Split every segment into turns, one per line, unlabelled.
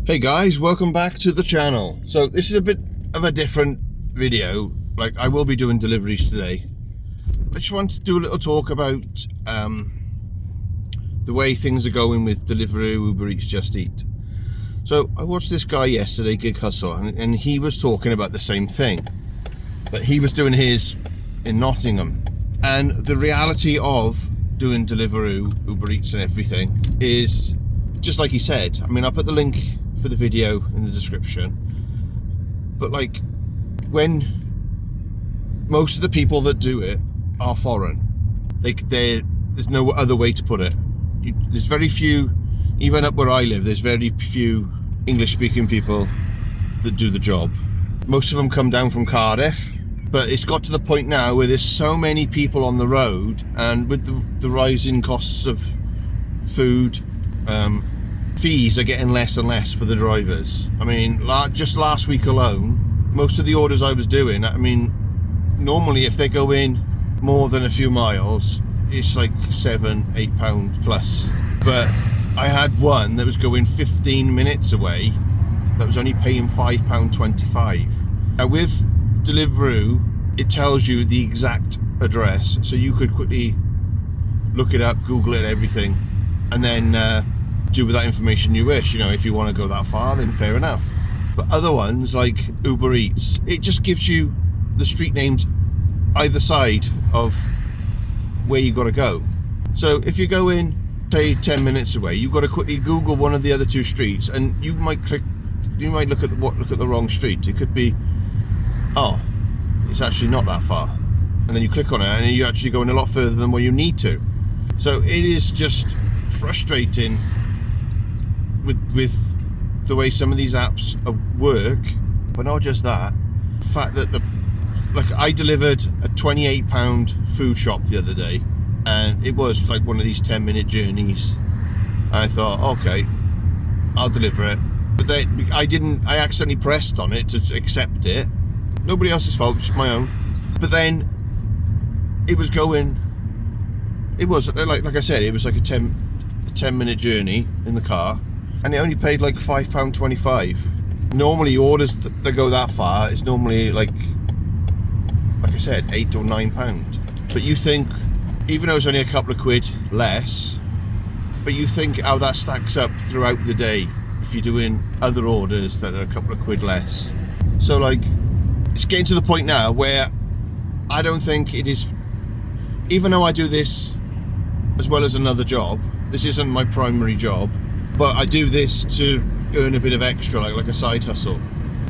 Hey guys, welcome back to the channel. So this is a bit of a different video. Like, I will be doing deliveries today. I just want to do a little talk about the way things are going with Deliveroo, Uber Eats, Just Eat. So I watched this guy yesterday, Gig Hustle, and he was talking about the same thing, but he was doing his in Nottingham. And the reality of doing Deliveroo, Uber Eats and everything is just like he said. I mean, I'll put the link for the video in the description, but like, when most of the people that do it are foreign, there's no other way to put it. There's very few, even up where I live, there's very few English speaking people that do the job. Most of them come down from Cardiff, but it's got to the point now where there's so many people on the road, and with the rising costs of food, fees are getting less and less for the drivers. I mean, just last week alone, most of the orders I was doing, I mean, normally if they go in more than a few miles, it's like £7-8 plus. But I had one that was going 15 minutes away that was only paying £5.25. Now with Deliveroo, it tells you the exact address, so you could quickly look it up, Google it, everything, and then do with that information you wish. You know, if you want to go that far, then fair enough. But other ones like Uber Eats, it just gives you the street names either side of where you got to go. So if you go in, say 10 minutes away, you've got to quickly Google one of the other two streets, and you might look at the wrong street. It could be, oh, it's actually not that far, and then you click on it and you're actually going a lot further than where you need to. So it is just frustrating with the way some of these apps work. But not just that, the fact that like, I delivered a £28 food shop the other day, and it was like one of these 10-minute journeys, and I thought, okay, I'll deliver it. But I accidentally pressed on it to accept it. Nobody else's fault, just my own. But then it was going, it was like I said, it was like a 10-minute journey in the car, and it only paid like £5.25. Normally orders that go that far is normally like I said, £8 or £9. But you think, even though it's only a couple of quid less, but you think how that stacks up throughout the day if you're doing other orders that are a couple of quid less. So like, it's getting to the point now where I don't think it is, even though I do this as well as another job, this isn't my primary job, but I do this to earn a bit of extra, like a side hustle.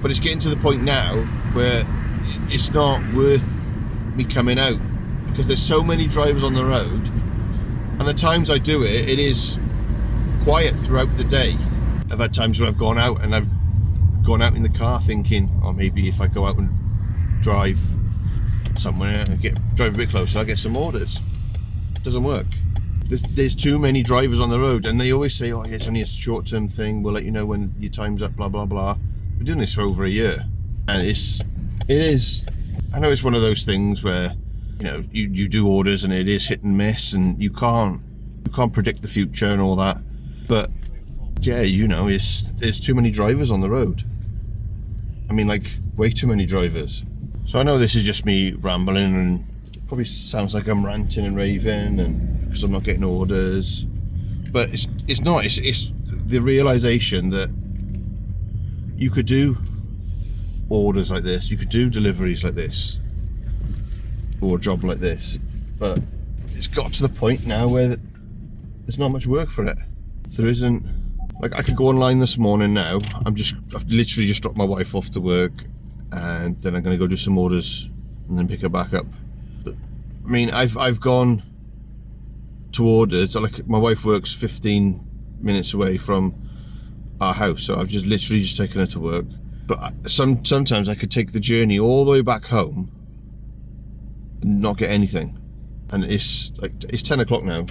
But it's getting to the point now where it's not worth me coming out, because there's so many drivers on the road, and the times I do it, it is quiet throughout the day. I've had times where I've gone out and I've gone out in the car thinking, oh, maybe if I go out and drive somewhere and drive a bit closer, I'll get some orders. It doesn't work. There's too many drivers on the road, and they always say, oh yeah, it's only a short-term thing, we'll let you know when your time's up, blah blah blah. We're doing this for over a year, and it is, I know it's one of those things where, you know, you do orders and it is hit and miss, and you can't predict the future and all that. But yeah, you know, there's too many drivers on the road. I mean, like, way too many drivers. So I know this is just me rambling, and it probably sounds like I'm ranting and raving, and because I'm not getting orders, but it's not. It's the realization that you could do orders like this, you could do deliveries like this, or a job like this, but it's got to the point now where there's not much work for it. There isn't. Like, I could go online this morning now. I've literally just dropped my wife off to work, and then I'm going to go do some orders and then pick her back up. But I mean, I've gone to orders. Like, my wife works 15 minutes away from our house, so I've just literally taken her to work. But sometimes I could take the journey all the way back home and not get anything. And it's 10 o'clock now.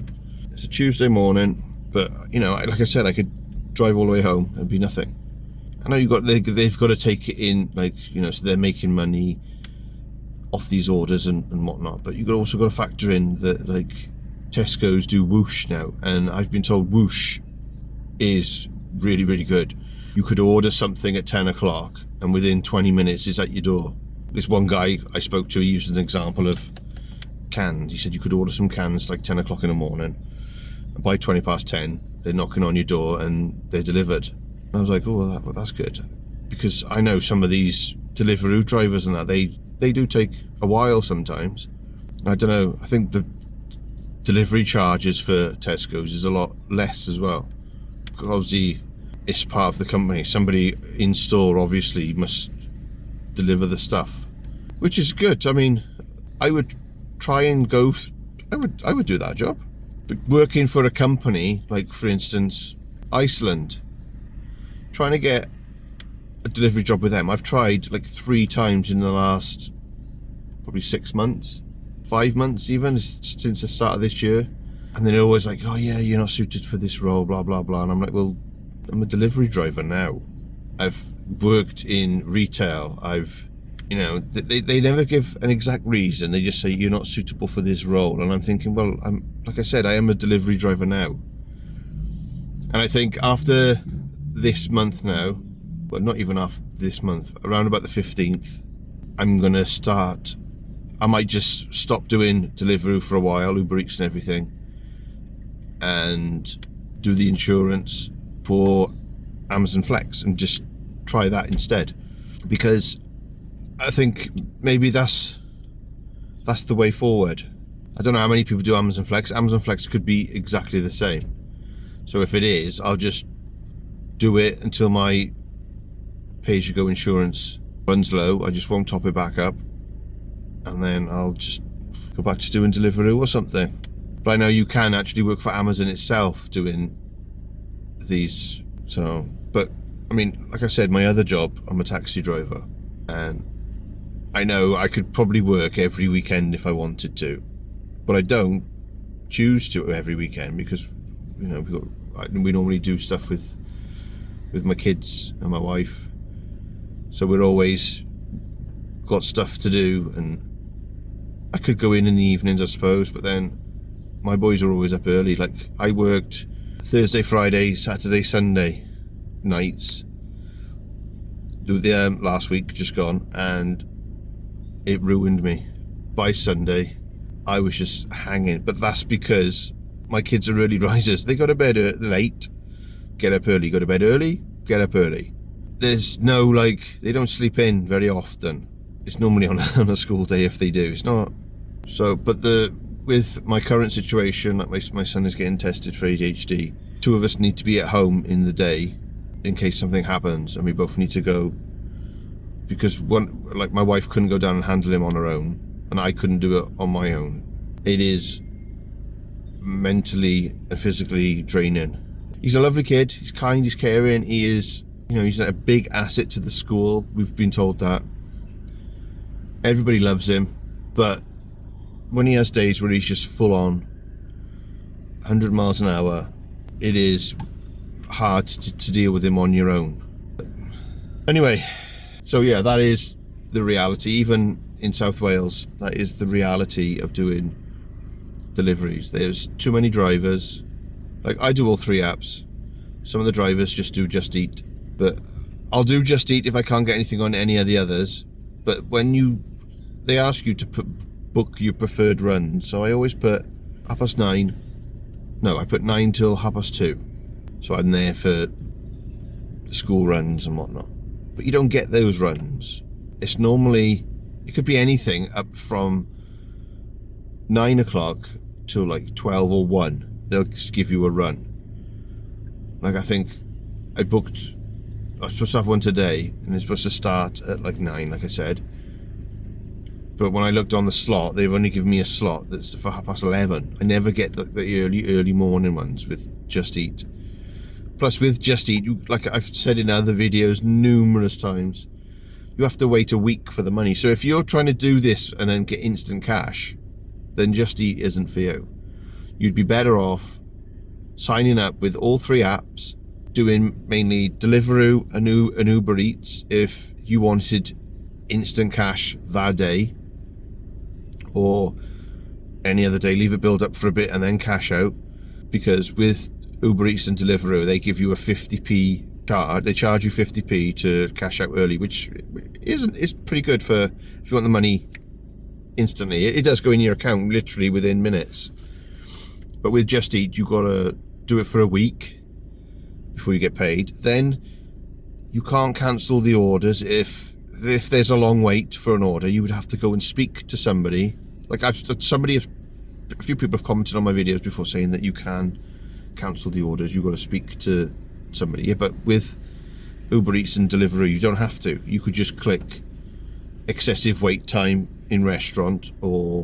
It's a Tuesday morning, but you know, like I said, I could drive all the way home and be nothing. I know they've got to take it in, like, you know, so they're making money off these orders and whatnot, but you've also got to factor in that, like, Tesco's do Whoosh now, and I've been told Whoosh is really, really good. you could order something at 10 o'clock and within 20 minutes it's at your door. This one guy I spoke to, he used an example of cans. He said you could order some cans like 10 o'clock in the morning, and by 20 past 10 they're knocking on your door and they're delivered. And I was like, oh well, that's good, because I know some of these Deliveroo drivers and that they do take a while sometimes. I don't know, I think the delivery charges for Tesco's is a lot less as well, because obviously it's part of the company. Somebody in store obviously must deliver the stuff, which is good. I mean, I would try and go, I would do that job. But working for a company like, for instance, Iceland, trying to get a delivery job with them, I've tried like 3 times in the last probably 6 months, 5 months even, since the start of this year. And they're always like, oh yeah, you're not suited for this role, blah blah blah. And I'm like, well, I'm a delivery driver now. I've worked in retail. You know, they never give an exact reason. They just say you're not suitable for this role. And I'm thinking, well, like I said, I am a delivery driver now. And I think after this month now, well, not even after this month, around about the 15th, I'm gonna start. I might just stop doing Deliveroo for a while, Uber Eats and everything, and do the insurance for Amazon Flex and just try that instead, because I think maybe that's the way forward. I don't know how many people do Amazon Flex. Amazon Flex could be exactly the same. So if it is, I'll just do it until my pay-as-you-go insurance runs low. I just won't top it back up, and then I'll just go back to doing Deliveroo or something. But I know you can actually work for Amazon itself doing these. So, but I mean, like I said, my other job, I'm a taxi driver, and I know I could probably work every weekend if I wanted to, but I don't choose to every weekend because, you know, we normally do stuff with my kids and my wife, so we're always got stuff to do. And I could go in the evenings, I suppose, but then my boys are always up early. Like, I worked Thursday, Friday, Saturday, Sunday nights the last week just gone, and it ruined me. By Sunday I was just hanging, but that's because my kids are early risers. They go to bed late, get up early, go to bed early, get up early. There's no, like, they don't sleep in very often. It's normally on a school day if they do. It's not. So, but with my current situation, like my son is getting tested for ADHD, 2 of us need to be at home in the day in case something happens, and we both need to go, because like my wife couldn't go down and handle him on her own, and I couldn't do it on my own. It is mentally and physically draining. He's a lovely kid. He's kind. He's caring. He is, you know, he's a big asset to the school. We've been told that. Everybody loves him, but when he has days where he's just full on 100 miles an hour, it is hard to deal with him on your own. Anyway, so yeah, that is the reality. Even in South Wales, that is the reality of doing deliveries. There's too many drivers. Like, I do all 3 apps. Some of the drivers just do Just Eat, but I'll do Just Eat if I can't get anything on any of the others. But when they ask you to book your preferred run, so I always put 9:30. No, I put 9 till 2:30. So I'm there for the school runs and whatnot. But you don't get those runs. It's normally, it could be anything up from 9 o'clock till like 12 or 1. They'll just give you a run. Like, I think I was supposed to have one today, and it's supposed to start at like 9, like I said. But when I looked on the slot, they've only given me a slot that's for 11:30. I never get the early morning ones with Just Eat. Plus, with Just Eat, like I've said in other videos numerous times, you have to wait a week for the money. So if you're trying to do this and then get instant cash, then Just Eat isn't for you. You'd be better off signing up with all 3 apps, doing mainly Deliveroo and Uber Eats if you wanted instant cash that day, or any other day. Leave it build up for a bit and then cash out, because with Uber Eats and Deliveroo, they give you a 50p card, they charge you 50p to cash out early, which is pretty good for if you want the money instantly. It does go in your account literally within minutes. But with Just Eat, you've got to do it for a week before you get paid. Then you can't cancel the orders. If there's a long wait for an order, you would have to go and speak to somebody. Like a few people have commented on my videos before saying that you can cancel the orders. You've got to speak to somebody. Yeah, but with Uber Eats and Deliveroo, you don't have to. You could just click excessive wait time in restaurant, or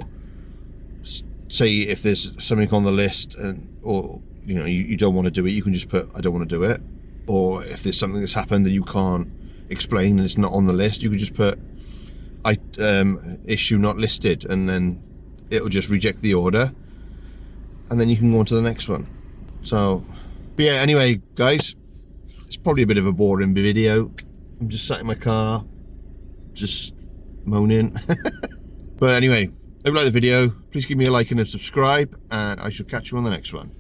say if there's something on the list or you know you don't want to do it, you can just put I don't want to do it. Or if there's something that's happened that you can't explain and it's not on the list, you can just put issue not listed, and then it'll just reject the order, and then you can go on to the next one. So, but yeah, anyway guys, it's probably a bit of a boring video. I'm just sat in my car just moaning. But anyway, if you like the video, please give me a like and a subscribe, and I shall catch you on the next one.